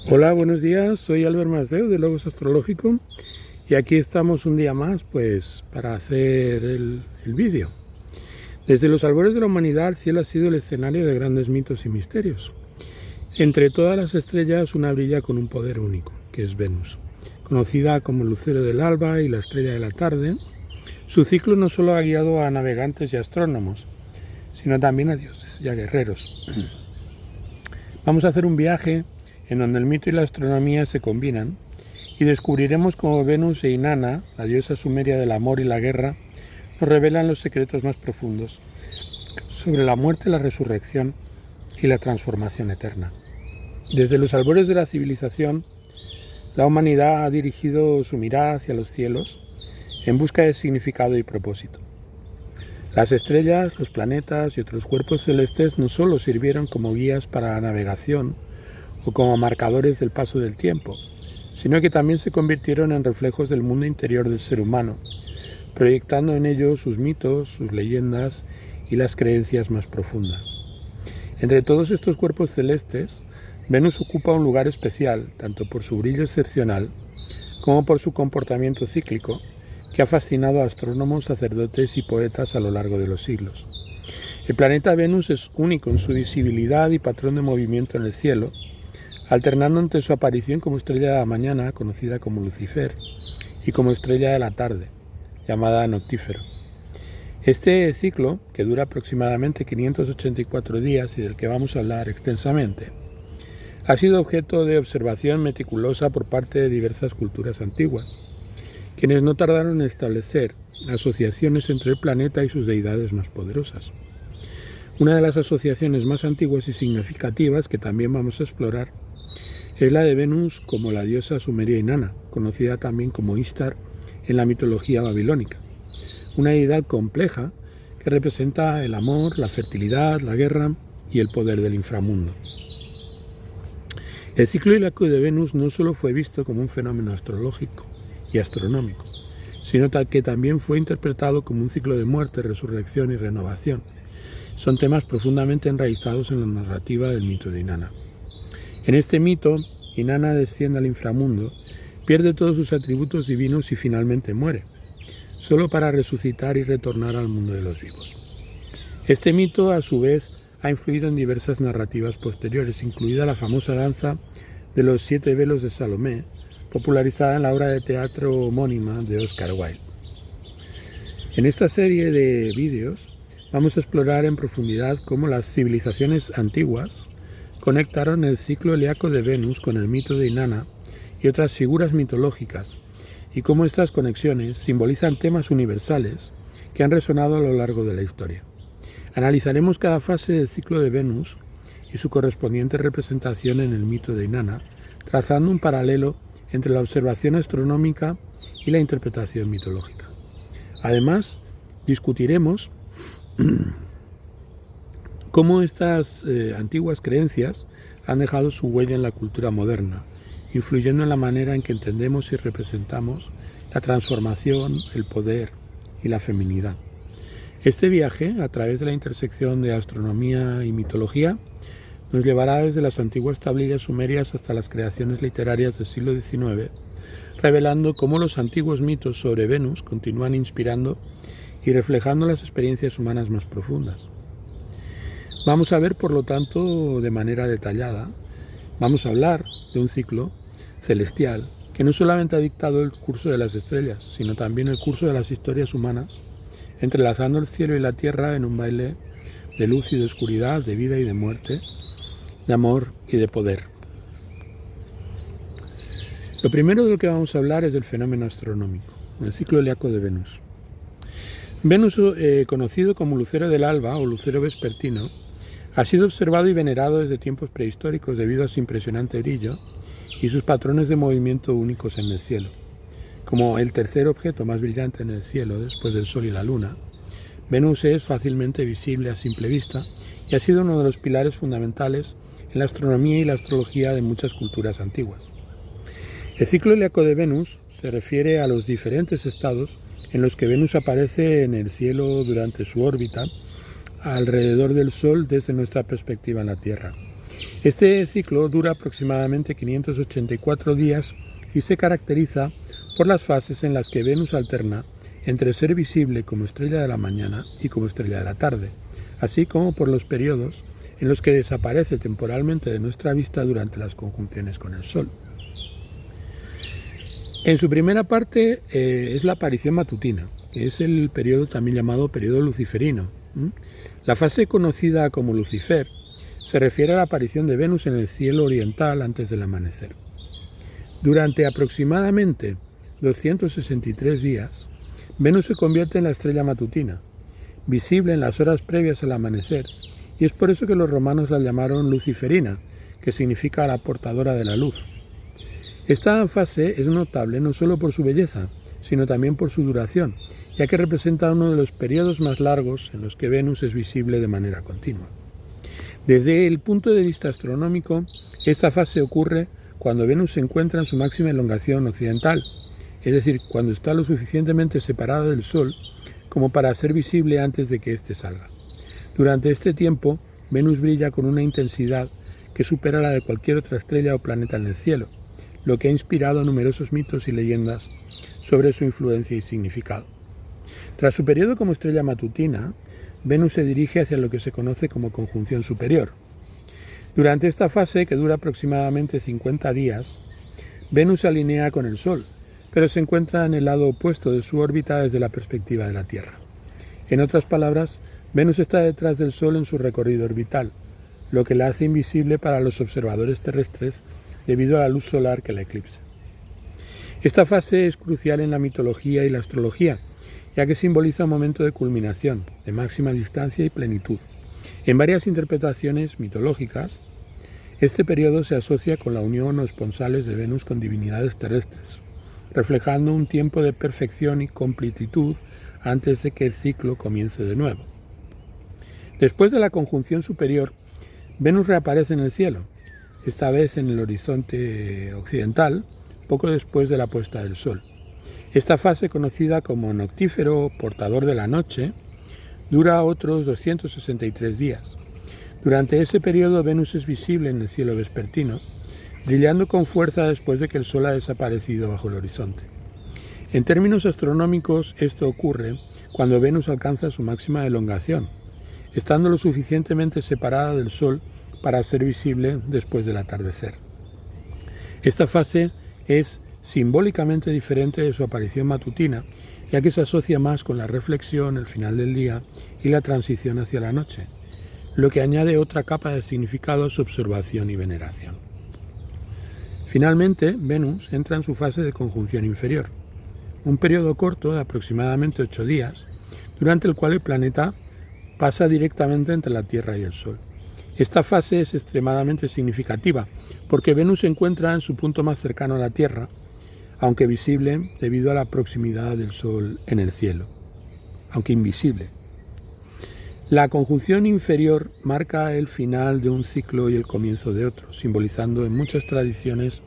Hola, buenos días, soy Albert Masdeu de Logos Astrológico y aquí estamos un día más para hacer el vídeo. Desde los albores de la humanidad el cielo ha sido el escenario de grandes mitos y misterios. Entre todas las estrellas una brilla con un poder único, que es Venus. Conocida como el lucero del alba y la estrella de la tarde, su ciclo no solo ha guiado a navegantes y astrónomos, sino también a dioses y a guerreros. Vamos a hacer un viaje en donde el mito y la astronomía se combinan, y descubriremos cómo Venus e Inanna, la diosa sumeria del amor y la guerra, nos revelan los secretos más profundos sobre la muerte, la resurrección y la transformación eterna. Desde los albores de la civilización, la humanidad ha dirigido su mirada hacia los cielos en busca de significado y propósito. Las estrellas, los planetas y otros cuerpos celestes no solo sirvieron como guías para la navegación o como marcadores del paso del tiempo, sino que también se convirtieron en reflejos del mundo interior del ser humano, proyectando en ellos sus mitos, sus leyendas y las creencias más profundas. Entre todos estos cuerpos celestes, Venus ocupa un lugar especial, tanto por su brillo excepcional como por su comportamiento cíclico, que ha fascinado a astrónomos, sacerdotes y poetas a lo largo de los siglos. El planeta Venus es único en su visibilidad y patrón de movimiento en el cielo, alternando entre su aparición como estrella de la mañana, conocida como Lucifer, y como estrella de la tarde, llamada Noctífero. Este ciclo, que dura aproximadamente 584 días y del que vamos a hablar extensamente, ha sido objeto de observación meticulosa por parte de diversas culturas antiguas, quienes no tardaron en establecer asociaciones entre el planeta y sus deidades más poderosas. Una de las asociaciones más antiguas y significativas que también vamos a explorar es la de Venus como la diosa sumeria Inanna, conocida también como Ishtar en la mitología babilónica, una deidad compleja que representa el amor, la fertilidad, la guerra y el poder del inframundo. El ciclo iliaco de Venus no solo fue visto como un fenómeno astrológico y astronómico, sino que también fue interpretado como un ciclo de muerte, resurrección y renovación. Son temas profundamente enraizados en la narrativa del mito de Inanna. En este mito, Inanna desciende al inframundo, pierde todos sus atributos divinos y finalmente muere, solo para resucitar y retornar al mundo de los vivos. Este mito, a su vez, ha influido en diversas narrativas posteriores, incluida la famosa danza de los 7 velos de Salomé, popularizada en la obra de teatro homónima de Oscar Wilde. En esta serie de vídeos vamos a explorar en profundidad cómo las civilizaciones antiguas conectaron el ciclo iliaco de Venus con el mito de Inanna y otras figuras mitológicas, y cómo estas conexiones simbolizan temas universales que han resonado a lo largo de la historia. Analizaremos cada fase del ciclo de Venus y su correspondiente representación en el mito de Inanna, trazando un paralelo entre la observación astronómica y la interpretación mitológica. Además, discutiremos cómo estas antiguas creencias han dejado su huella en la cultura moderna, influyendo en la manera en que entendemos y representamos la transformación, el poder y la feminidad. Este viaje, a través de la intersección de astronomía y mitología, nos llevará desde las antiguas tablillas sumerias hasta las creaciones literarias del siglo XIX, revelando cómo los antiguos mitos sobre Venus continúan inspirando y reflejando las experiencias humanas más profundas. Vamos a ver, por lo tanto, de manera detallada, vamos a hablar de un ciclo celestial que no solamente ha dictado el curso de las estrellas, sino también el curso de las historias humanas, entrelazando el cielo y la tierra en un baile de luz y de oscuridad, de vida y de muerte, de amor y de poder. Lo primero de lo que vamos a hablar es del fenómeno astronómico, el ciclo iliaco de Venus. Venus, conocido como lucero del alba o lucero vespertino, ha sido observado y venerado desde tiempos prehistóricos debido a su impresionante brillo y sus patrones de movimiento únicos en el cielo. Como el tercer objeto más brillante en el cielo después del Sol y la Luna, Venus es fácilmente visible a simple vista y ha sido uno de los pilares fundamentales en la astronomía y la astrología de muchas culturas antiguas. El ciclo iliaco de Venus se refiere a los diferentes estados en los que Venus aparece en el cielo durante su órbita alrededor del Sol desde nuestra perspectiva en la Tierra. Este ciclo dura aproximadamente 584 días y se caracteriza por las fases en las que Venus alterna entre ser visible como estrella de la mañana y como estrella de la tarde, así como por los periodos en los que desaparece temporalmente de nuestra vista durante las conjunciones con el Sol. En su primera parte es la aparición matutina, que es el periodo también llamado periodo luciferino. La fase conocida como Lucifer se refiere a la aparición de Venus en el cielo oriental antes del amanecer. Durante aproximadamente 263 días, Venus se convierte en la estrella matutina, visible en las horas previas al amanecer, y es por eso que los romanos la llamaron luciferina, que significa la portadora de la luz. Esta fase es notable no solo por su belleza, sino también por su duración, ya que representa uno de los periodos más largos en los que Venus es visible de manera continua. Desde el punto de vista astronómico, esta fase ocurre cuando Venus se encuentra en su máxima elongación occidental, es decir, cuando está lo suficientemente separada del Sol como para ser visible antes de que éste salga. Durante este tiempo, Venus brilla con una intensidad que supera la de cualquier otra estrella o planeta en el cielo, lo que ha inspirado numerosos mitos y leyendas sobre su influencia y significado. Tras su periodo como estrella matutina, Venus se dirige hacia lo que se conoce como conjunción superior. Durante esta fase, que dura aproximadamente 50 días, Venus se alinea con el Sol, pero se encuentra en el lado opuesto de su órbita desde la perspectiva de la Tierra. En otras palabras, Venus está detrás del Sol en su recorrido orbital, lo que la hace invisible para los observadores terrestres debido a la luz solar que la eclipsa. Esta fase es crucial en la mitología y la astrología, ya que simboliza un momento de culminación, de máxima distancia y plenitud. En varias interpretaciones mitológicas, este periodo se asocia con la unión o esponsales de Venus con divinidades terrestres, reflejando un tiempo de perfección y completitud antes de que el ciclo comience de nuevo. Después de la conjunción superior, Venus reaparece en el cielo, esta vez en el horizonte occidental, poco después de la puesta del Sol. Esta fase, conocida como noctífero o portador de la noche, dura otros 263 días. Durante ese periodo, Venus es visible en el cielo vespertino, brillando con fuerza después de que el Sol ha desaparecido bajo el horizonte. En términos astronómicos, esto ocurre cuando Venus alcanza su máxima elongación, estando lo suficientemente separada del Sol para ser visible después del atardecer. Esta fase es simbólicamente diferente de su aparición matutina, ya que se asocia más con la reflexión, el final del día y la transición hacia la noche, lo que añade otra capa de significado a su observación y veneración. Finalmente, Venus entra en su fase de conjunción inferior, un periodo corto de aproximadamente 8 días, durante el cual el planeta pasa directamente entre la Tierra y el Sol. Esta fase es extremadamente significativa porque Venus se encuentra en su punto más cercano a la Tierra, aunque visible debido a la proximidad del Sol en el cielo, aunque invisible. La conjunción inferior marca el final de un ciclo y el comienzo de otro, simbolizando en muchas tradiciones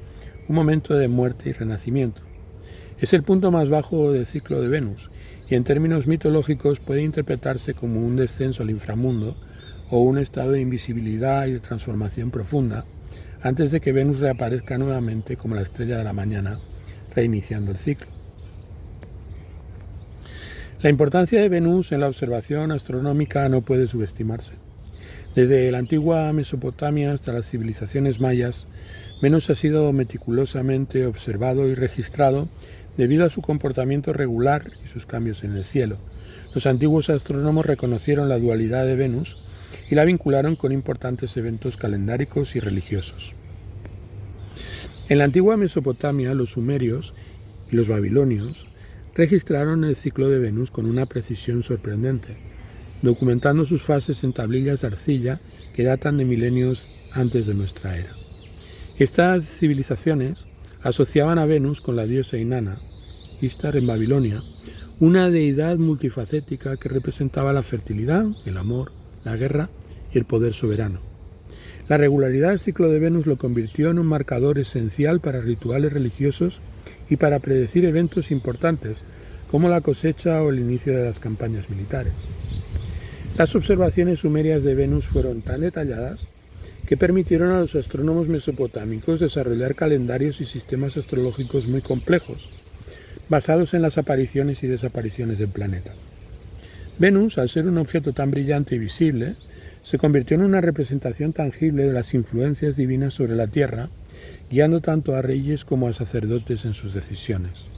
un momento de muerte y renacimiento. Es el punto más bajo del ciclo de Venus y en términos mitológicos puede interpretarse como un descenso al inframundo o un estado de invisibilidad y de transformación profunda antes de que Venus reaparezca nuevamente como la estrella de la mañana, reiniciando el ciclo. La importancia de Venus en la observación astronómica no puede subestimarse. Desde la antigua Mesopotamia hasta las civilizaciones mayas, Venus ha sido meticulosamente observado y registrado debido a su comportamiento regular y sus cambios en el cielo. Los antiguos astrónomos reconocieron la dualidad de Venus y la vincularon con importantes eventos calendáricos y religiosos. En la antigua Mesopotamia, los sumerios y los babilonios registraron el ciclo de Venus con una precisión sorprendente, documentando sus fases en tablillas de arcilla que datan de milenios antes de nuestra era. Estas civilizaciones asociaban a Venus con la diosa Inanna, Ishtar en Babilonia, una deidad multifacética que representaba la fertilidad, el amor, la guerra y el poder soberano. La regularidad del ciclo de Venus lo convirtió en un marcador esencial para rituales religiosos y para predecir eventos importantes como la cosecha o el inicio de las campañas militares. Las observaciones sumerias de Venus fueron tan detalladas que permitieron a los astrónomos mesopotámicos desarrollar calendarios y sistemas astrológicos muy complejos, basados en las apariciones y desapariciones del planeta. Venus, al ser un objeto tan brillante y visible, se convirtió en una representación tangible de las influencias divinas sobre la Tierra, guiando tanto a reyes como a sacerdotes en sus decisiones.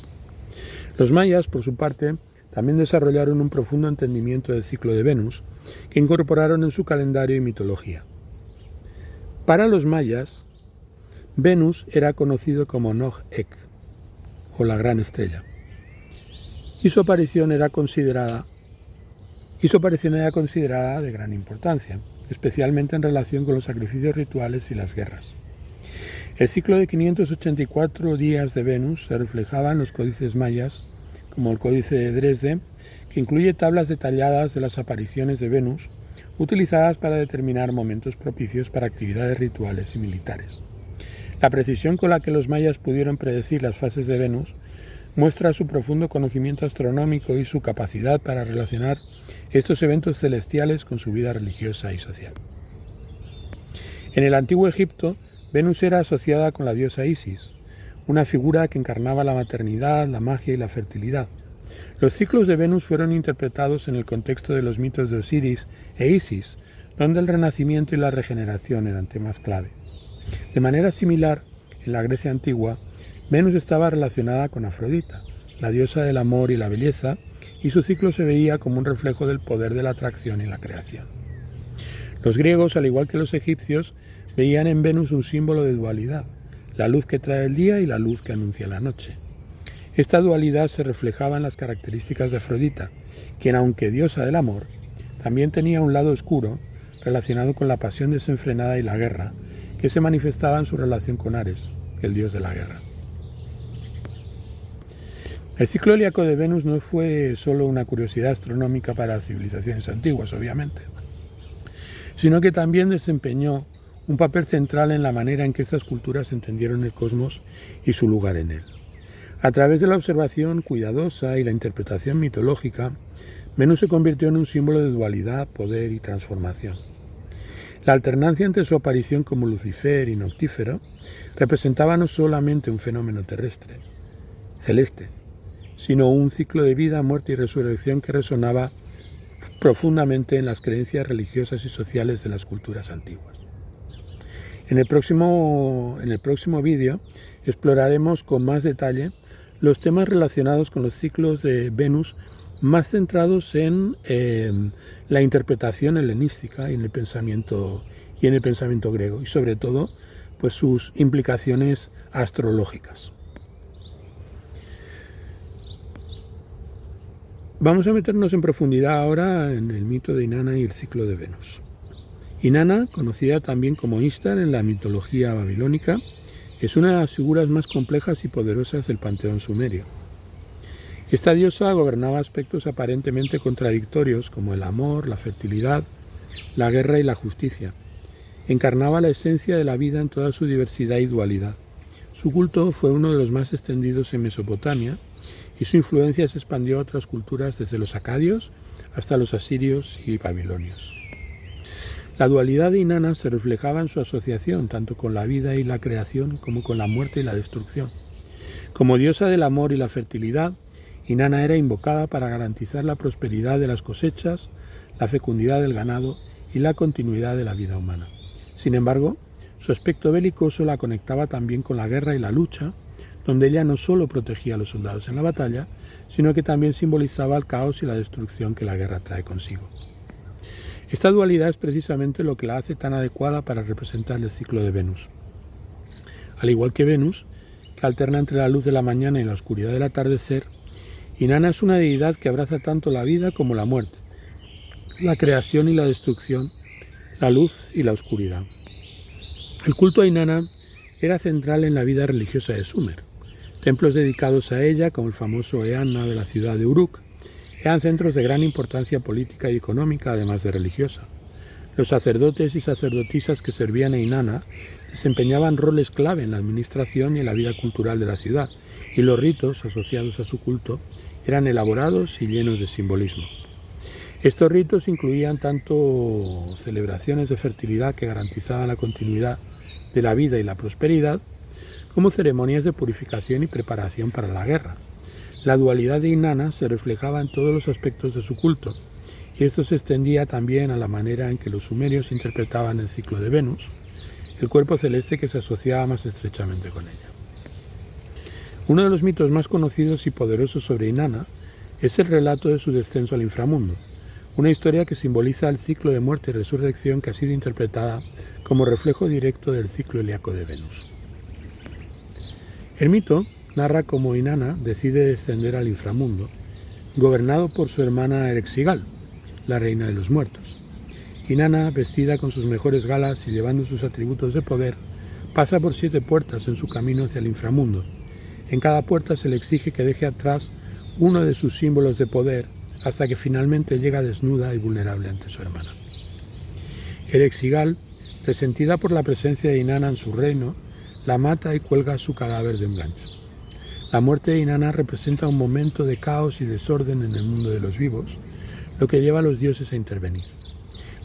Los mayas, por su parte, también desarrollaron un profundo entendimiento del ciclo de Venus, que incorporaron en su calendario y mitología. Para los mayas, Venus era conocido como Nog-Ek, o la gran estrella, y su aparición era considerada de gran importancia, especialmente en relación con los sacrificios rituales y las guerras. El ciclo de 584 días de Venus se reflejaba en los códices mayas, como el Códice de Dresde, que incluye tablas detalladas de las apariciones de Venus, utilizadas para determinar momentos propicios para actividades rituales y militares. La precisión con la que los mayas pudieron predecir las fases de Venus muestra su profundo conocimiento astronómico y su capacidad para relacionar estos eventos celestiales con su vida religiosa y social. En el antiguo Egipto, Venus era asociada con la diosa Isis, una figura que encarnaba la maternidad, la magia y la fertilidad. Los ciclos de Venus fueron interpretados en el contexto de los mitos de Osiris e Isis, donde el renacimiento y la regeneración eran temas clave. De manera similar, en la Grecia antigua, Venus estaba relacionada con Afrodita, la diosa del amor y la belleza, y su ciclo se veía como un reflejo del poder de la atracción y la creación. Los griegos, al igual que los egipcios, veían en Venus un símbolo de dualidad, la luz que trae el día y la luz que anuncia la noche. Esta dualidad se reflejaba en las características de Afrodita, quien, aunque diosa del amor, también tenía un lado oscuro relacionado con la pasión desenfrenada y la guerra, que se manifestaba en su relación con Ares, el dios de la guerra. El ciclo helíaco de Venus no fue solo una curiosidad astronómica para las civilizaciones antiguas, obviamente, sino que también desempeñó un papel central en la manera en que estas culturas entendieron el cosmos y su lugar en él. A través de la observación cuidadosa y la interpretación mitológica, Venus se convirtió en un símbolo de dualidad, poder y transformación. La alternancia entre su aparición como Lucifer y Noctífero representaba no solamente un fenómeno terrestre, celeste, sino un ciclo de vida, muerte y resurrección que resonaba profundamente en las creencias religiosas y sociales de las culturas antiguas. En el próximo vídeo exploraremos con más detalle los temas relacionados con los ciclos de Venus, más centrados en la interpretación helenística y en el pensamiento griego, y sobre todo pues sus implicaciones astrológicas. Vamos a meternos en profundidad ahora en el mito de Inanna y el ciclo de Venus. Inanna, conocida también como Ishtar en la mitología babilónica, es una de las figuras más complejas y poderosas del panteón sumerio. Esta diosa gobernaba aspectos aparentemente contradictorios como el amor, la fertilidad, la guerra y la justicia. Encarnaba la esencia de la vida en toda su diversidad y dualidad. Su culto fue uno de los más extendidos en Mesopotamia y su influencia se expandió a otras culturas desde los acadios hasta los asirios y babilonios. La dualidad de Inanna se reflejaba en su asociación tanto con la vida y la creación como con la muerte y la destrucción. Como diosa del amor y la fertilidad, Inanna era invocada para garantizar la prosperidad de las cosechas, la fecundidad del ganado y la continuidad de la vida humana. Sin embargo, su aspecto belicoso la conectaba también con la guerra y la lucha, donde ella no solo protegía a los soldados en la batalla, sino que también simbolizaba el caos y la destrucción que la guerra trae consigo. Esta dualidad es precisamente lo que la hace tan adecuada para representar el ciclo de Venus. Al igual que Venus, que alterna entre la luz de la mañana y la oscuridad del atardecer, Inanna es una deidad que abraza tanto la vida como la muerte, la creación y la destrucción, la luz y la oscuridad. El culto a Inanna era central en la vida religiosa de Sumer. Templos dedicados a ella, como el famoso Eanna de la ciudad de Uruk, eran centros de gran importancia política y económica, además de religiosa. Los sacerdotes y sacerdotisas que servían a Inanna desempeñaban roles clave en la administración y en la vida cultural de la ciudad, y los ritos asociados a su culto eran elaborados y llenos de simbolismo. Estos ritos incluían tanto celebraciones de fertilidad que garantizaban la continuidad de la vida y la prosperidad, como ceremonias de purificación y preparación para la guerra. La dualidad de Inanna se reflejaba en todos los aspectos de su culto, y esto se extendía también a la manera en que los sumerios interpretaban el ciclo de Venus, el cuerpo celeste que se asociaba más estrechamente con ella. Uno de los mitos más conocidos y poderosos sobre Inanna es el relato de su descenso al inframundo, una historia que simboliza el ciclo de muerte y resurrección que ha sido interpretada como reflejo directo del ciclo helíaco de Venus. El mito narra cómo Inanna decide descender al inframundo, gobernado por su hermana Erexigal, la reina de los muertos. Inanna, vestida con sus mejores galas y llevando sus atributos de poder, pasa por 7 puertas en su camino hacia el inframundo. En cada puerta se le exige que deje atrás uno de sus símbolos de poder hasta que finalmente llega desnuda y vulnerable ante su hermana. Erexigal, resentida por la presencia de Inanna en su reino, la mata y cuelga su cadáver de un gancho. La muerte de Inanna representa un momento de caos y desorden en el mundo de los vivos, lo que lleva a los dioses a intervenir.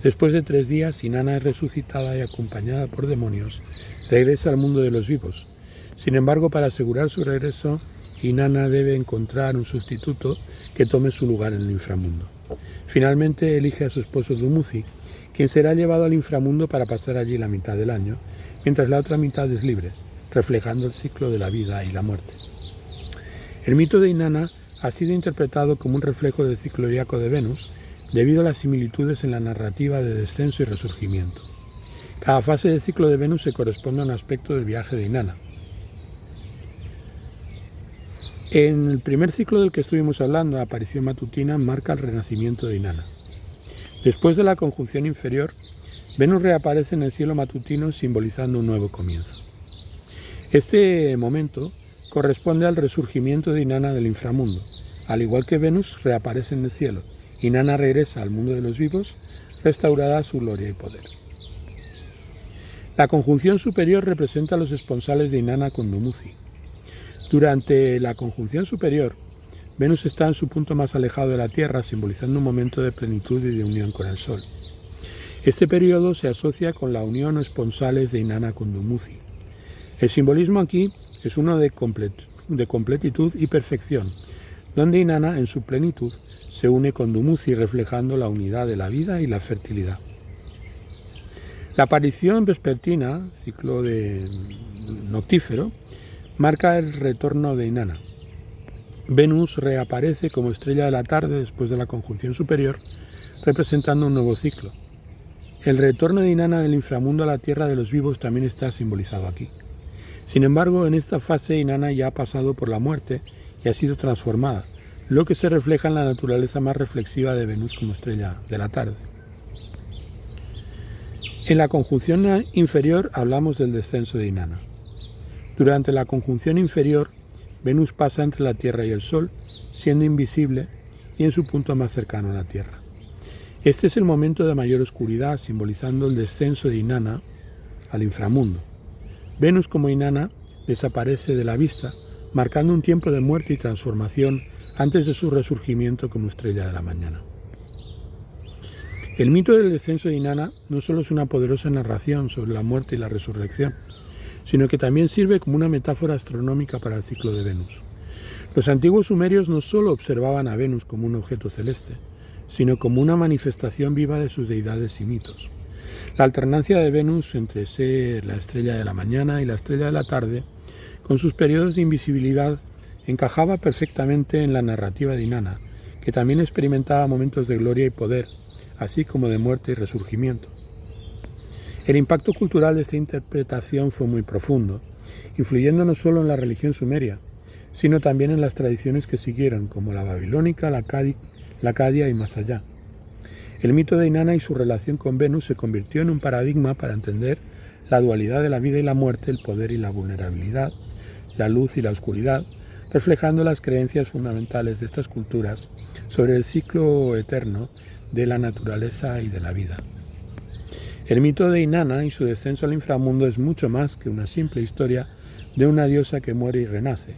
Después de 3 días, Inanna es resucitada y acompañada por demonios, regresa al mundo de los vivos. Sin embargo, para asegurar su regreso, Inanna debe encontrar un sustituto que tome su lugar en el inframundo. Finalmente elige a su esposo Dumuzi, quien será llevado al inframundo para pasar allí la mitad del año, mientras la otra mitad es libre, reflejando el ciclo de la vida y la muerte. El mito de Inanna ha sido interpretado como un reflejo del ciclo helíaco de Venus, debido a las similitudes en la narrativa de descenso y resurgimiento. Cada fase del ciclo de Venus se corresponde a un aspecto del viaje de Inanna. En el primer ciclo del que estuvimos hablando, la aparición matutina marca el renacimiento de Inanna. Después de la conjunción inferior, Venus reaparece en el cielo matutino simbolizando un nuevo comienzo. Este momento corresponde al resurgimiento de Inanna del inframundo. Al igual que Venus reaparece en el cielo, Inanna regresa al mundo de los vivos, restaurada su gloria y poder. La conjunción superior representa a los esponsales de Inanna con Dumuzi. Durante la conjunción superior, Venus está en su punto más alejado de la Tierra, simbolizando un momento de plenitud y de unión con el Sol. Este periodo se asocia con la unión o esponsales de Inanna con Dumuzi. El simbolismo aquí es uno de completitud y perfección, donde Inanna en su plenitud se une con Dumuzi, reflejando la unidad de la vida y la fertilidad. La aparición vespertina, ciclo noctífero, marca el retorno de Inanna. Venus reaparece como estrella de la tarde después de la conjunción superior, representando un nuevo ciclo. El retorno de Inanna del inframundo a la tierra de los vivos también está simbolizado aquí. Sin embargo, en esta fase Inanna ya ha pasado por la muerte y ha sido transformada, lo que se refleja en la naturaleza más reflexiva de Venus como estrella de la tarde. En la conjunción inferior hablamos del descenso de Inanna. Durante la conjunción inferior, Venus pasa entre la Tierra y el Sol, siendo invisible y en su punto más cercano a la Tierra. Este es el momento de mayor oscuridad, simbolizando el descenso de Inanna al inframundo. Venus, como Inanna, desaparece de la vista, marcando un tiempo de muerte y transformación antes de su resurgimiento como estrella de la mañana. El mito del descenso de Inanna no solo es una poderosa narración sobre la muerte y la resurrección, sino que también sirve como una metáfora astronómica para el ciclo de Venus. Los antiguos sumerios no solo observaban a Venus como un objeto celeste, sino como una manifestación viva de sus deidades y mitos. La alternancia de Venus entre ser la estrella de la mañana y la estrella de la tarde, con sus periodos de invisibilidad, encajaba perfectamente en la narrativa de Inanna, que también experimentaba momentos de gloria y poder, así como de muerte y resurgimiento. El impacto cultural de esta interpretación fue muy profundo, influyendo no solo en la religión sumeria, sino también en las tradiciones que siguieron, como la babilónica, la acadia y más allá. El mito de Inanna y su relación con Venus se convirtió en un paradigma para entender la dualidad de la vida y la muerte, el poder y la vulnerabilidad, la luz y la oscuridad, reflejando las creencias fundamentales de estas culturas sobre el ciclo eterno de la naturaleza y de la vida. El mito de Inanna y su descenso al inframundo es mucho más que una simple historia de una diosa que muere y renace.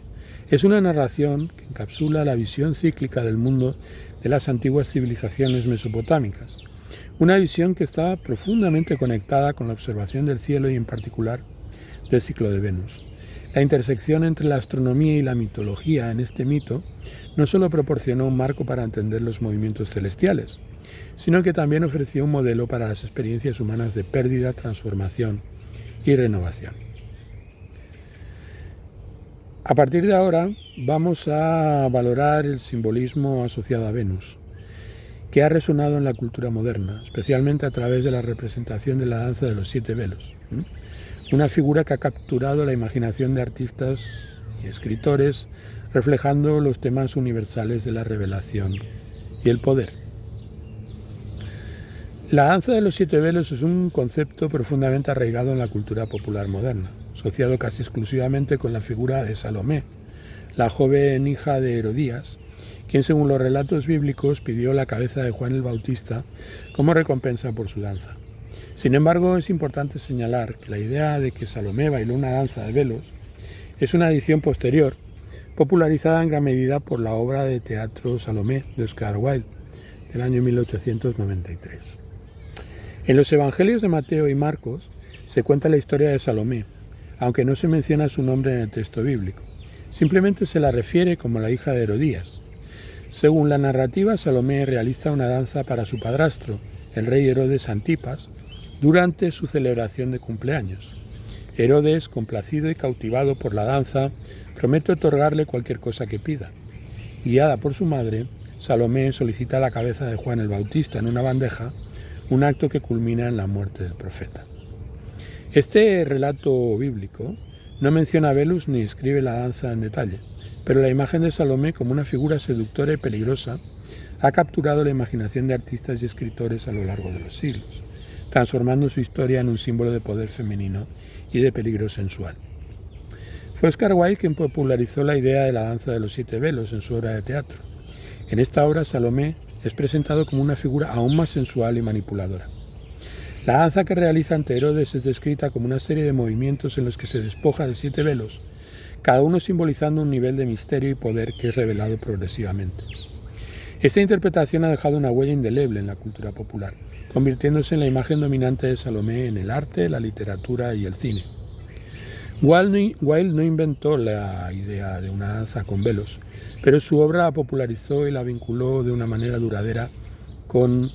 Es una narración que encapsula la visión cíclica del mundo de las antiguas civilizaciones mesopotámicas, una visión que estaba profundamente conectada con la observación del cielo y en particular del ciclo de Venus. La intersección entre la astronomía y la mitología en este mito no solo proporcionó un marco para entender los movimientos celestiales, sino que también ofreció un modelo para las experiencias humanas de pérdida, transformación y renovación. A partir de ahora vamos a valorar el simbolismo asociado a Venus, que ha resonado en la cultura moderna, especialmente a través de la representación de la danza de los 7 velos, una figura que ha capturado la imaginación de artistas y escritores, reflejando los temas universales de la revelación y el poder. La danza de los 7 velos es un concepto profundamente arraigado en la cultura popular moderna, asociado casi exclusivamente con la figura de Salomé, la joven hija de Herodías, quien según los relatos bíblicos pidió la cabeza de Juan el Bautista como recompensa por su danza. Sin embargo, es importante señalar que la idea de que Salomé bailó una danza de velos es una adición posterior, popularizada en gran medida por la obra de teatro Salomé de Oscar Wilde, del año 1893. En los Evangelios de Mateo y Marcos se cuenta la historia de Salomé, aunque no se menciona su nombre en el texto bíblico. Simplemente se la refiere como la hija de Herodías. Según la narrativa, Salomé realiza una danza para su padrastro, el rey Herodes Antipas, durante su celebración de cumpleaños. Herodes, complacido y cautivado por la danza, promete otorgarle cualquier cosa que pida. Guiada por su madre, Salomé solicita la cabeza de Juan el Bautista en una bandeja, un acto que culmina en la muerte del profeta. Este relato bíblico no menciona a Venus ni describe la danza en detalle, pero la imagen de Salomé como una figura seductora y peligrosa ha capturado la imaginación de artistas y escritores a lo largo de los siglos, transformando su historia en un símbolo de poder femenino y de peligro sensual. Fue Oscar Wilde quien popularizó la idea de la danza de los 7 velos en su obra de teatro. En esta obra, Salomé es presentado como una figura aún más sensual y manipuladora. La danza que realiza ante Herodes es descrita como una serie de movimientos en los que se despoja de 7 velos, cada uno simbolizando un nivel de misterio y poder que es revelado progresivamente. Esta interpretación ha dejado una huella indeleble en la cultura popular, convirtiéndose en la imagen dominante de Salomé en el arte, la literatura y el cine. Wilde no inventó la idea de una danza con velos, pero su obra la popularizó y la vinculó de una manera duradera con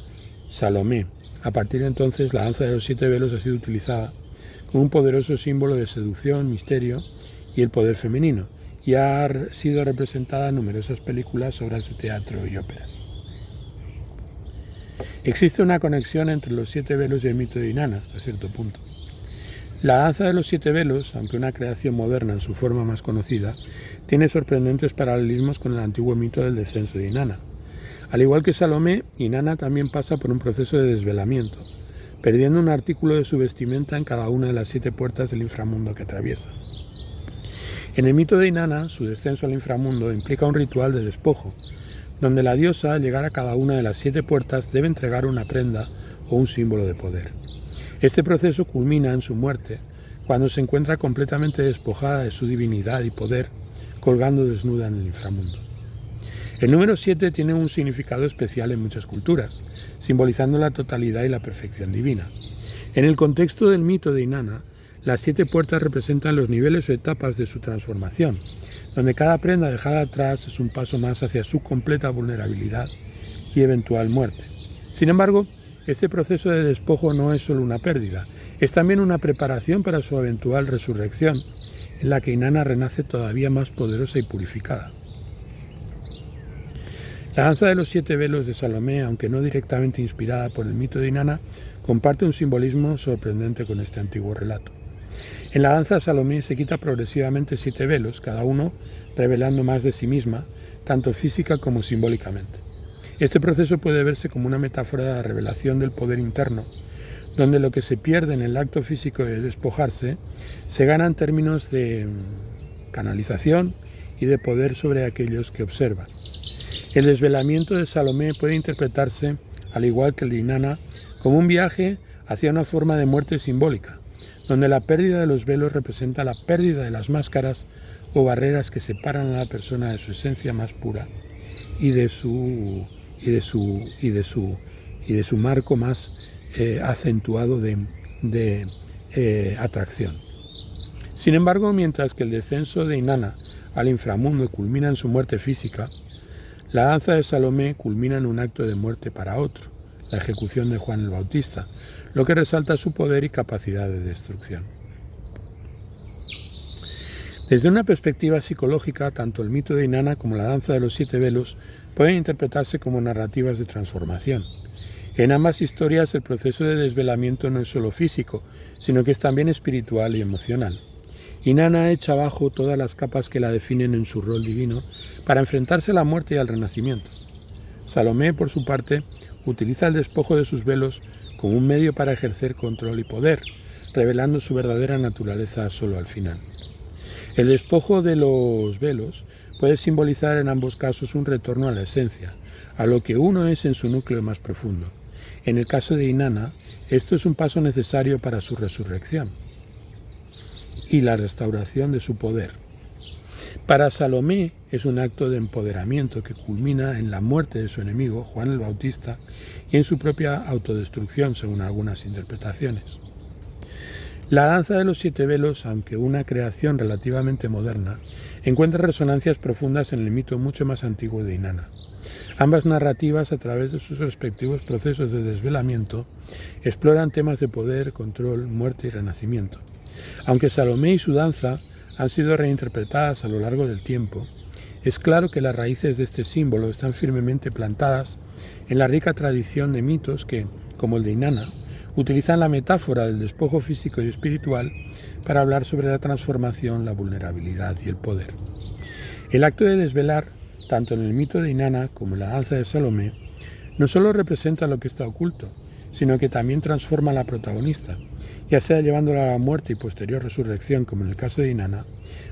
Salomé. A partir de entonces, la danza de los 7 velos ha sido utilizada como un poderoso símbolo de seducción, misterio y el poder femenino, y ha sido representada en numerosas películas, obras de teatro y óperas. Existe una conexión entre los 7 velos y el mito de Inanna, hasta cierto punto. La danza de los 7 velos, aunque una creación moderna en su forma más conocida, tiene sorprendentes paralelismos con el antiguo mito del descenso de Inanna. Al igual que Salomé, Inanna también pasa por un proceso de desvelamiento, perdiendo un artículo de su vestimenta en cada una de las 7 puertas del inframundo que atraviesa. En el mito de Inanna, su descenso al inframundo implica un ritual de despojo, donde la diosa, al llegar a cada una de las 7 puertas, debe entregar una prenda o un símbolo de poder. Este proceso culmina en su muerte, cuando se encuentra completamente despojada de su divinidad y poder, colgando desnuda en el inframundo. El número 7 tiene un significado especial en muchas culturas, simbolizando la totalidad y la perfección divina. En el contexto del mito de Inanna, las 7 puertas representan los niveles o etapas de su transformación, donde cada prenda dejada atrás es un paso más hacia su completa vulnerabilidad y eventual muerte. Sin embargo, este proceso de despojo no es solo una pérdida, es también una preparación para su eventual resurrección, en la que Inanna renace todavía más poderosa y purificada. La danza de los 7 velos de Salomé, aunque no directamente inspirada por el mito de Inanna, comparte un simbolismo sorprendente con este antiguo relato. En la danza Salomé se quita progresivamente 7 velos, cada uno revelando más de sí misma, tanto física como simbólicamente. Este proceso puede verse como una metáfora de la revelación del poder interno, donde lo que se pierde en el acto físico de despojarse se gana en términos de canalización y de poder sobre aquellos que observan. El desvelamiento de Salomé puede interpretarse, al igual que el de Inanna, como un viaje hacia una forma de muerte simbólica, donde la pérdida de los velos representa la pérdida de las máscaras o barreras que separan a la persona de su esencia más pura y de su y de su marco más acentuado de atracción. Sin embargo, mientras que el descenso de Inanna al inframundo culmina en su muerte física, la danza de Salomé culmina en un acto de muerte para otro, la ejecución de Juan el Bautista, lo que resalta su poder y capacidad de destrucción. Desde una perspectiva psicológica, tanto el mito de Inanna como la danza de los 7 velos pueden interpretarse como narrativas de transformación. En ambas historias el proceso de desvelamiento no es solo físico, sino que es también espiritual y emocional. Inanna echa abajo todas las capas que la definen en su rol divino para enfrentarse a la muerte y al renacimiento. Salomé, por su parte, utiliza el despojo de sus velos como un medio para ejercer control y poder, revelando su verdadera naturaleza solo al final. El despojo de los velos puede simbolizar en ambos casos un retorno a la esencia, a lo que uno es en su núcleo más profundo. En el caso de Inanna, esto es un paso necesario para su resurrección y la restauración de su poder. Para Salomé es un acto de empoderamiento que culmina en la muerte de su enemigo, Juan el Bautista, y en su propia autodestrucción, según algunas interpretaciones. La danza de los 7 velos, aunque una creación relativamente moderna, encuentra resonancias profundas en el mito mucho más antiguo de Inanna. Ambas narrativas, a través de sus respectivos procesos de desvelamiento, exploran temas de poder, control, muerte y renacimiento. Aunque Salomé y su danza han sido reinterpretadas a lo largo del tiempo, es claro que las raíces de este símbolo están firmemente plantadas en la rica tradición de mitos que, como el de Inanna, utilizan la metáfora del despojo físico y espiritual para hablar sobre la transformación, la vulnerabilidad y el poder. El acto de desvelar, tanto en el mito de Inanna como en la danza de Salomé, no solo representa lo que está oculto, sino que también transforma a la protagonista, ya sea llevándola a la muerte y posterior resurrección, como en el caso de Inanna,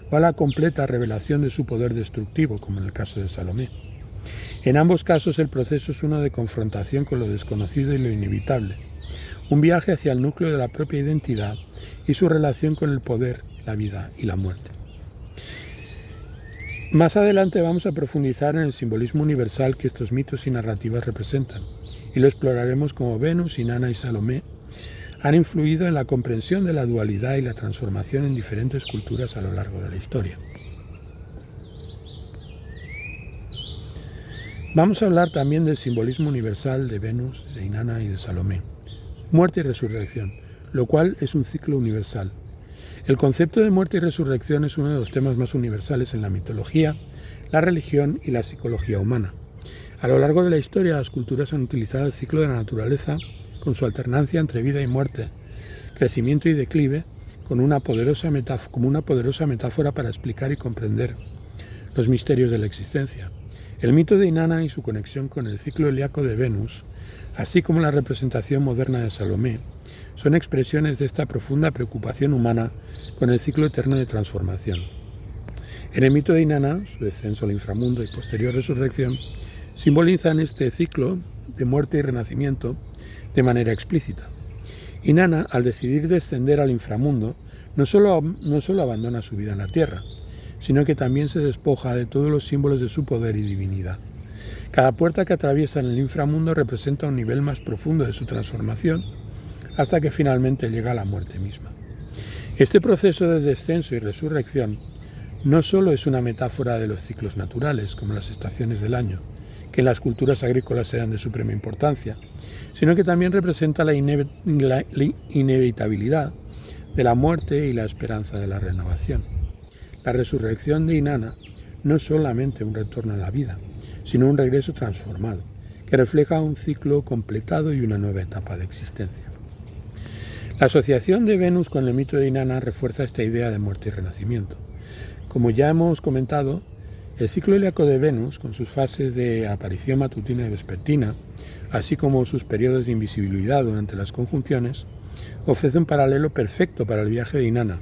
o a la completa revelación de su poder destructivo, como en el caso de Salomé. En ambos casos el proceso es uno de confrontación con lo desconocido y lo inevitable, un viaje hacia el núcleo de la propia identidad y su relación con el poder, la vida y la muerte. Más adelante vamos a profundizar en el simbolismo universal que estos mitos y narrativas representan, y lo exploraremos como Venus, Inanna y Salomé han influido en la comprensión de la dualidad y la transformación en diferentes culturas a lo largo de la historia. Vamos a hablar también del simbolismo universal de Venus, de Inanna y de Salomé. Muerte y resurrección, lo cual es un ciclo universal. El concepto de muerte y resurrección es uno de los temas más universales en la mitología, la religión y la psicología humana. A lo largo de la historia, las culturas han utilizado el ciclo de la naturaleza con su alternancia entre vida y muerte, crecimiento y declive, como una poderosa metáfora para explicar y comprender los misterios de la existencia. El mito de Inanna y su conexión con el ciclo helíaco de Venus, así como la representación moderna de Salomé, son expresiones de esta profunda preocupación humana con el ciclo eterno de transformación. En el mito de Inanna, su descenso al inframundo y posterior resurrección, simbolizan este ciclo de muerte y renacimiento de manera explícita. Inanna, al decidir descender al inframundo, no solo abandona su vida en la tierra, sino que también se despoja de todos los símbolos de su poder y divinidad. Cada puerta que atraviesa en el inframundo representa un nivel más profundo de su transformación, hasta que finalmente llega a la muerte misma. Este proceso de descenso y resurrección no solo es una metáfora de los ciclos naturales, como las estaciones del año, que en las culturas agrícolas eran de suprema importancia, sino que también representa la inevitabilidad de la muerte y la esperanza de la renovación. La resurrección de Inanna no es solamente un retorno a la vida, sino un regreso transformado, que refleja un ciclo completado y una nueva etapa de existencia. La asociación de Venus con el mito de Inanna refuerza esta idea de muerte y renacimiento. Como ya hemos comentado, el ciclo helíaco de Venus, con sus fases de aparición matutina y vespertina, así como sus periodos de invisibilidad durante las conjunciones, ofrece un paralelo perfecto para el viaje de Inanna.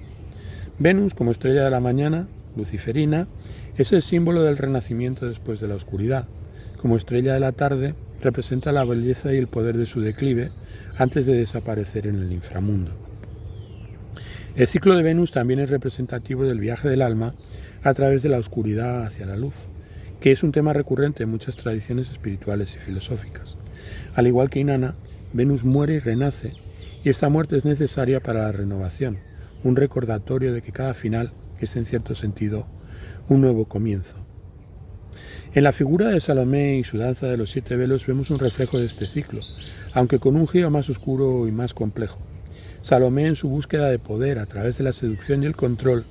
Venus, como estrella de la mañana, luciferina, es el símbolo del renacimiento después de la oscuridad. Como estrella de la tarde, representa la belleza y el poder de su declive antes de desaparecer en el inframundo. El ciclo de Venus también es representativo del viaje del alma a través de la oscuridad hacia la luz, que es un tema recurrente en muchas tradiciones espirituales y filosóficas. Al igual que Inanna, Venus muere y renace, y esta muerte es necesaria para la renovación, un recordatorio de que cada final es en cierto sentido un nuevo comienzo. En la figura de Salomé y su danza de los 7 velos vemos un reflejo de este ciclo, aunque con un giro más oscuro y más complejo. Salomé, en su búsqueda de poder a través de la seducción y el control,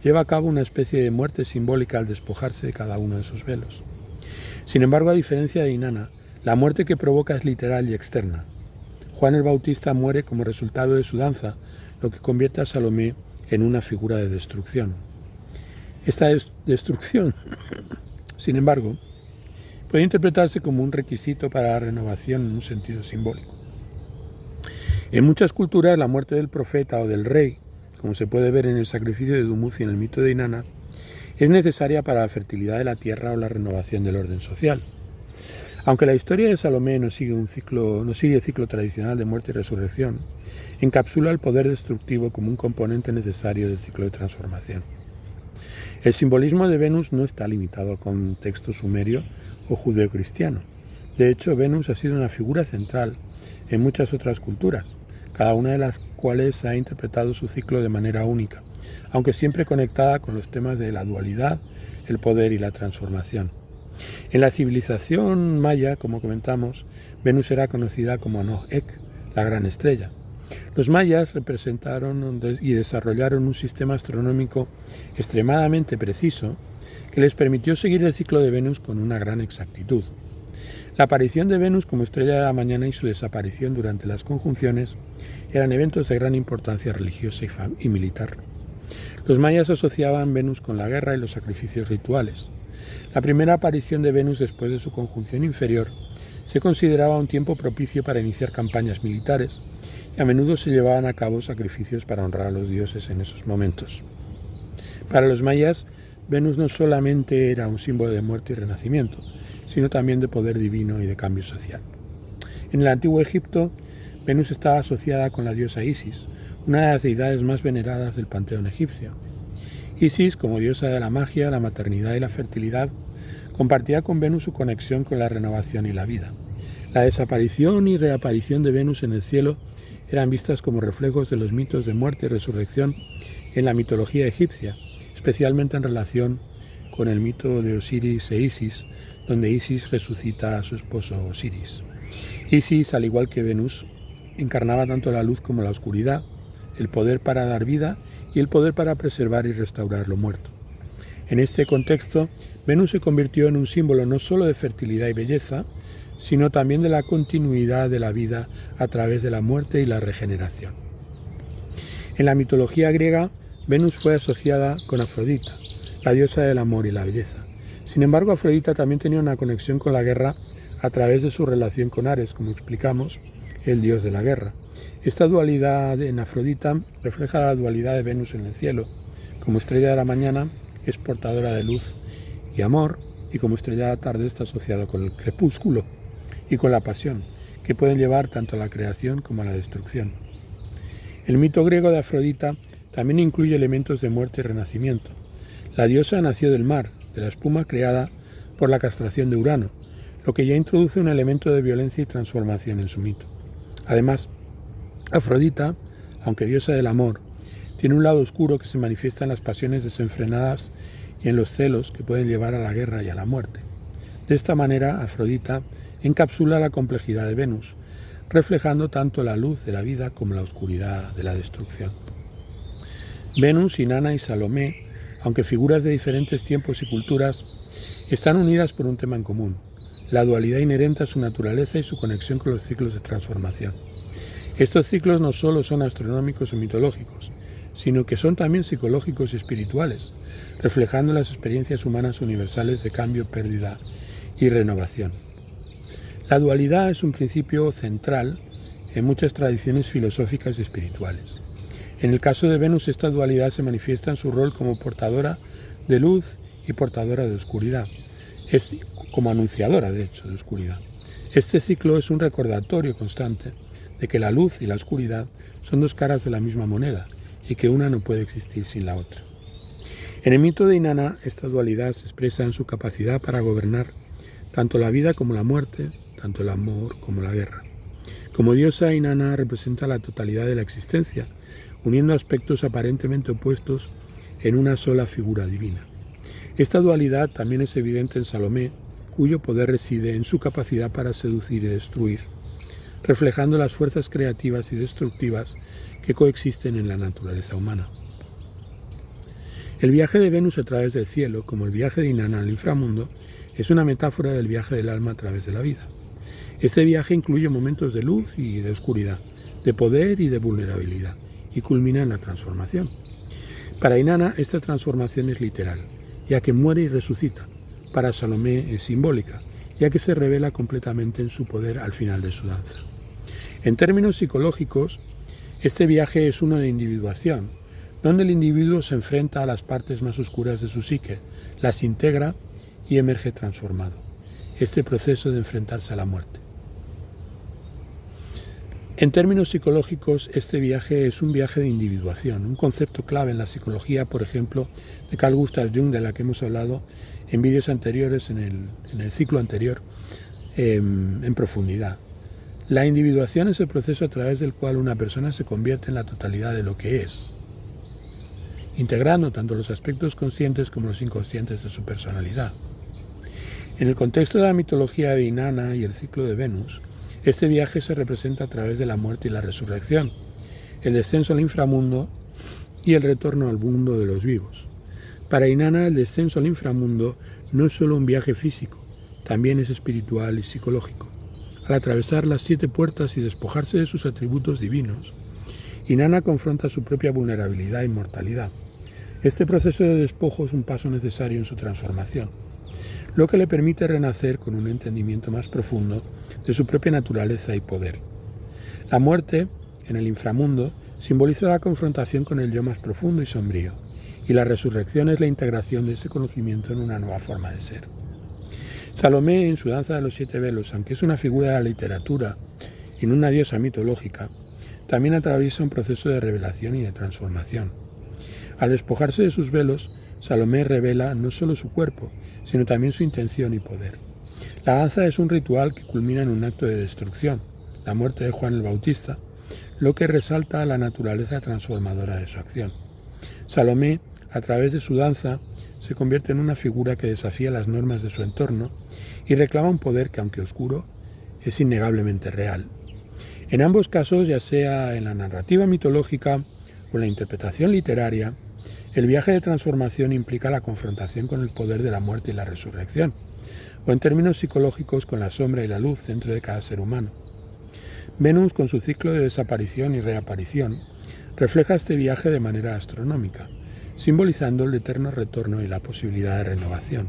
lleva a cabo una especie de muerte simbólica al despojarse de cada uno de sus velos. Sin embargo, a diferencia de Inanna, la muerte que provoca es literal y externa. Juan el Bautista muere como resultado de su danza, lo que convierte a Salomé en una figura de destrucción. Esta destrucción, sin embargo, puede interpretarse como un requisito para la renovación en un sentido simbólico. En muchas culturas, la muerte del profeta o del rey, como se puede ver en el sacrificio de Dumuzi y en el mito de Inanna, es necesaria para la fertilidad de la tierra o la renovación del orden social. Aunque la historia de Salomé no sigue el ciclo tradicional de muerte y resurrección, encapsula el poder destructivo como un componente necesario del ciclo de transformación. El simbolismo de Venus no está limitado al contexto sumerio o judeocristiano. De hecho, Venus ha sido una figura central en muchas otras culturas, cada una de las cuales ha interpretado su ciclo de manera única, aunque siempre conectada con los temas de la dualidad, el poder y la transformación. En la civilización maya, como comentamos, Venus era conocida como Anoh-Ek, la gran estrella. Los mayas representaron y desarrollaron un sistema astronómico extremadamente preciso que les permitió seguir el ciclo de Venus con una gran exactitud. La aparición de Venus como estrella de la mañana y su desaparición durante las conjunciones eran eventos de gran importancia religiosa y militar. Los mayas asociaban Venus con la guerra y los sacrificios rituales. La primera aparición de Venus después de su conjunción inferior se consideraba un tiempo propicio para iniciar campañas militares y a menudo se llevaban a cabo sacrificios para honrar a los dioses en esos momentos. Para los mayas, Venus no solamente era un símbolo de muerte y renacimiento, sino también de poder divino y de cambio social. En el antiguo Egipto, Venus estaba asociada con la diosa Isis, una de las deidades más veneradas del panteón egipcio. Isis, como diosa de la magia, la maternidad y la fertilidad, compartía con Venus su conexión con la renovación y la vida. La desaparición y reaparición de Venus en el cielo eran vistas como reflejos de los mitos de muerte y resurrección en la mitología egipcia, especialmente en relación con el mito de Osiris e Isis, donde Isis resucita a su esposo Osiris. Isis, al igual que Venus, encarnaba tanto la luz como la oscuridad, el poder para dar vida y el poder para preservar y restaurar lo muerto. En este contexto, Venus se convirtió en un símbolo no solo de fertilidad y belleza, sino también de la continuidad de la vida a través de la muerte y la regeneración. En la mitología griega, Venus fue asociada con Afrodita, la diosa del amor y la belleza. Sin embargo, Afrodita también tenía una conexión con la guerra a través de su relación con Ares, como explicamos, el dios de la guerra. Esta dualidad en Afrodita refleja la dualidad de Venus en el cielo. Como estrella de la mañana es portadora de luz y amor, y como estrella de la tarde está asociada con el crepúsculo y con la pasión, que pueden llevar tanto a la creación como a la destrucción. El mito griego de Afrodita también incluye elementos de muerte y renacimiento. La diosa nació del mar, de la espuma creada por la castración de Urano, lo que ya introduce un elemento de violencia y transformación en su mito. Además, Afrodita, aunque diosa del amor, tiene un lado oscuro que se manifiesta en las pasiones desenfrenadas y en los celos que pueden llevar a la guerra y a la muerte. De esta manera, Afrodita encapsula la complejidad de Venus, reflejando tanto la luz de la vida como la oscuridad de la destrucción. Venus, Inanna y Salomé, aunque figuras de diferentes tiempos y culturas, están unidas por un tema en común: la dualidad inherente a su naturaleza y su conexión con los ciclos de transformación. Estos ciclos no solo son astronómicos o mitológicos, sino que son también psicológicos y espirituales, reflejando las experiencias humanas universales de cambio, pérdida y renovación. La dualidad es un principio central en muchas tradiciones filosóficas y espirituales. En el caso de Venus, esta dualidad se manifiesta en su rol como portadora de luz y portadora de oscuridad, como anunciadora, de hecho, de oscuridad. Este ciclo es un recordatorio constante de que la luz y la oscuridad son dos caras de la misma moneda y que una no puede existir sin la otra. En el mito de Inanna, esta dualidad se expresa en su capacidad para gobernar tanto la vida como la muerte, tanto el amor como la guerra. Como diosa, Inanna representa la totalidad de la existencia, uniendo aspectos aparentemente opuestos en una sola figura divina. Esta dualidad también es evidente en Salomé, cuyo poder reside en su capacidad para seducir y destruir, reflejando las fuerzas creativas y destructivas que coexisten en la naturaleza humana. El viaje de Venus a través del cielo, como el viaje de Inanna al inframundo, es una metáfora del viaje del alma a través de la vida. Este viaje incluye momentos de luz y de oscuridad, de poder y de vulnerabilidad, y culmina en la transformación. Para Inanna, esta transformación es literal, ya que muere y resucita. Para Salomé es simbólica, ya que se revela completamente en su poder al final de su danza. En términos psicológicos, este viaje es uno de individuación, donde el individuo se enfrenta a las partes más oscuras de su psique, las integra y emerge transformado. Este proceso de enfrentarse a la muerte. En términos psicológicos, este viaje es un viaje de individuación, un concepto clave en la psicología, por ejemplo, de Carl Gustav Jung, de la que hemos hablado en vídeos anteriores, en el ciclo anterior, en profundidad. La individuación es el proceso a través del cual una persona se convierte en la totalidad de lo que es, integrando tanto los aspectos conscientes como los inconscientes de su personalidad. En el contexto de la mitología de Inanna y el ciclo de Venus, este viaje se representa a través de la muerte y la resurrección, el descenso al inframundo y el retorno al mundo de los vivos. Para Inanna, el descenso al inframundo no es solo un viaje físico, también es espiritual y psicológico. Al atravesar las 7 puertas y despojarse de sus atributos divinos, Inanna confronta su propia vulnerabilidad y mortalidad. Este proceso de despojo es un paso necesario en su transformación, lo que le permite renacer con un entendimiento más profundo de su propia naturaleza y poder. La muerte, en el inframundo, simboliza la confrontación con el yo más profundo y sombrío, y la resurrección es la integración de ese conocimiento en una nueva forma de ser. Salomé, en su danza de los 7 velos, aunque es una figura de la literatura y no una diosa mitológica, también atraviesa un proceso de revelación y de transformación. Al despojarse de sus velos, Salomé revela no solo su cuerpo, sino también su intención y poder. La danza es un ritual que culmina en un acto de destrucción, la muerte de Juan el Bautista, lo que resalta la naturaleza transformadora de su acción. Salomé, a través de su danza, se convierte en una figura que desafía las normas de su entorno y reclama un poder que, aunque oscuro, es innegablemente real. En ambos casos, ya sea en la narrativa mitológica o en la interpretación literaria, el viaje de transformación implica la confrontación con el poder de la muerte y la resurrección, o en términos psicológicos con la sombra y la luz dentro de cada ser humano. Venus, con su ciclo de desaparición y reaparición, refleja este viaje de manera astronómica, simbolizando el eterno retorno y la posibilidad de renovación.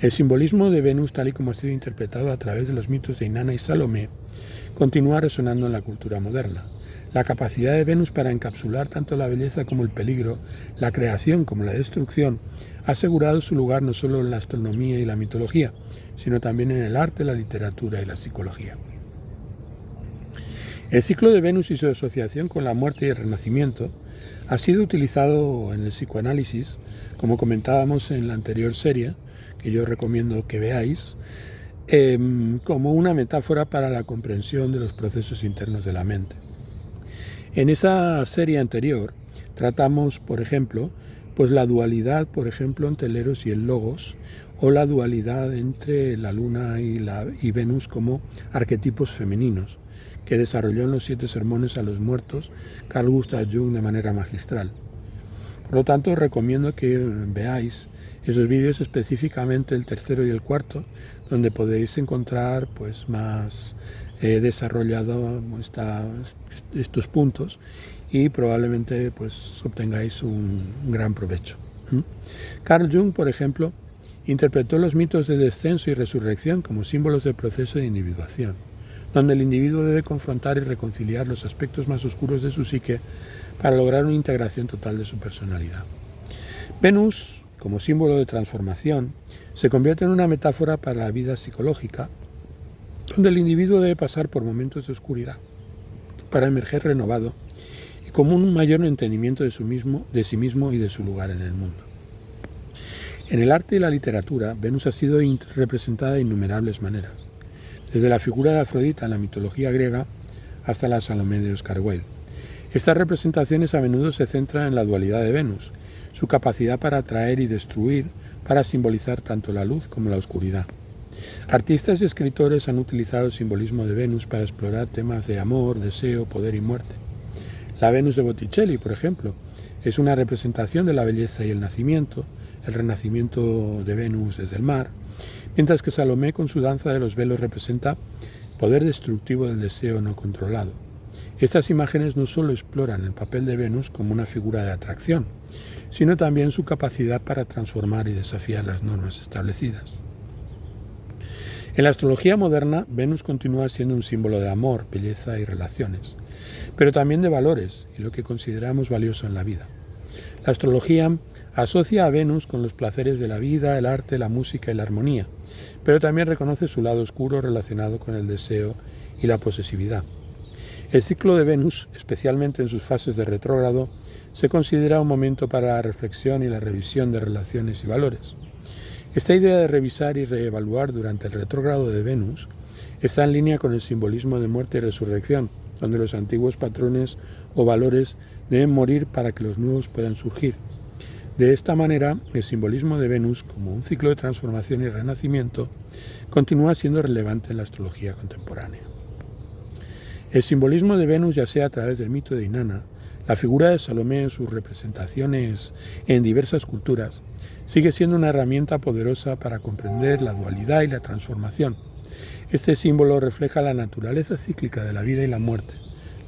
El simbolismo de Venus, tal y como ha sido interpretado a través de los mitos de Inanna y Salomé, continúa resonando en la cultura moderna. La capacidad de Venus para encapsular tanto la belleza como el peligro, la creación como la destrucción, ha asegurado su lugar no solo en la astronomía y la mitología, sino también en el arte, la literatura y la psicología. El ciclo de Venus y su asociación con la muerte y el renacimiento ha sido utilizado en el psicoanálisis, como comentábamos en la anterior serie, que yo recomiendo que veáis, como una metáfora para la comprensión de los procesos internos de la mente. En esa serie anterior tratamos, por ejemplo, pues la dualidad, por ejemplo, entre el Eros y el Logos, o la dualidad entre la Luna y Venus como arquetipos femeninos, que desarrolló en los 7 sermones a los muertos Carl Gustav Jung de manera magistral. Por lo tanto, os recomiendo que veáis esos vídeos, específicamente el 3º y el 4º, donde podéis encontrar pues más desarrollado estos puntos y probablemente pues obtengáis un gran provecho. Carl Jung, por ejemplo, interpretó los mitos de descenso y resurrección como símbolos del proceso de individuación, donde el individuo debe confrontar y reconciliar los aspectos más oscuros de su psique para lograr una integración total de su personalidad. Venus, como símbolo de transformación, se convierte en una metáfora para la vida psicológica, donde el individuo debe pasar por momentos de oscuridad para emerger renovado y como un mayor entendimiento de sí mismo y de su lugar en el mundo. En el arte y la literatura, Venus ha sido representada de innumerables maneras, desde la figura de Afrodita en la mitología griega hasta la Salomé de Oscar Wilde. Estas representaciones a menudo se centran en la dualidad de Venus, su capacidad para atraer y destruir, para simbolizar tanto la luz como la oscuridad. Artistas y escritores han utilizado el simbolismo de Venus para explorar temas de amor, deseo, poder y muerte. La Venus de Botticelli, por ejemplo, es una representación de la belleza y el nacimiento, el renacimiento de Venus desde el mar, mientras que Salomé con su danza de los velos representa poder destructivo del deseo no controlado. Estas imágenes no solo exploran el papel de Venus como una figura de atracción, sino también su capacidad para transformar y desafiar las normas establecidas. En la astrología moderna, Venus continúa siendo un símbolo de amor, belleza y relaciones, pero también de valores y lo que consideramos valioso en la vida. La astrología asocia a Venus con los placeres de la vida, el arte, la música y la armonía, pero también reconoce su lado oscuro relacionado con el deseo y la posesividad. El ciclo de Venus, especialmente en sus fases de retrógrado, se considera un momento para la reflexión y la revisión de relaciones y valores. Esta idea de revisar y reevaluar durante el retrógrado de Venus está en línea con el simbolismo de muerte y resurrección, donde los antiguos patrones o valores deben morir para que los nuevos puedan surgir. De esta manera, el simbolismo de Venus, como un ciclo de transformación y renacimiento, continúa siendo relevante en la astrología contemporánea. El simbolismo de Venus, ya sea a través del mito de Inanna, la figura de Salomé en sus representaciones en diversas culturas, sigue siendo una herramienta poderosa para comprender la dualidad y la transformación. Este símbolo refleja la naturaleza cíclica de la vida y la muerte,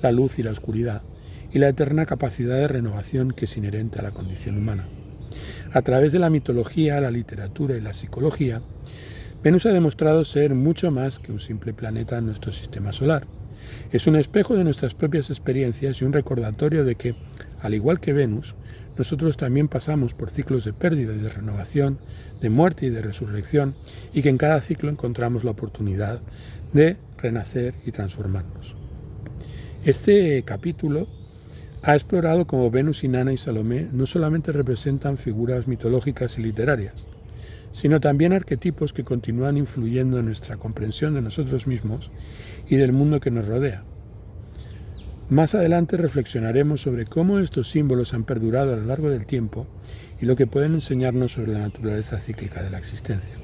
la luz y la oscuridad, y la eterna capacidad de renovación que es inherente a la condición humana. A través de la mitología, la literatura y la psicología, Venus ha demostrado ser mucho más que un simple planeta en nuestro sistema solar. Es un espejo de nuestras propias experiencias y un recordatorio de que, al igual que Venus, nosotros también pasamos por ciclos de pérdida y de renovación, de muerte y de resurrección, y que en cada ciclo encontramos la oportunidad de renacer y transformarnos. Este capítulo ha explorado cómo Venus, Inanna y Salomé no solamente representan figuras mitológicas y literarias, sino también arquetipos que continúan influyendo en nuestra comprensión de nosotros mismos y del mundo que nos rodea. Más adelante reflexionaremos sobre cómo estos símbolos han perdurado a lo largo del tiempo y lo que pueden enseñarnos sobre la naturaleza cíclica de la existencia.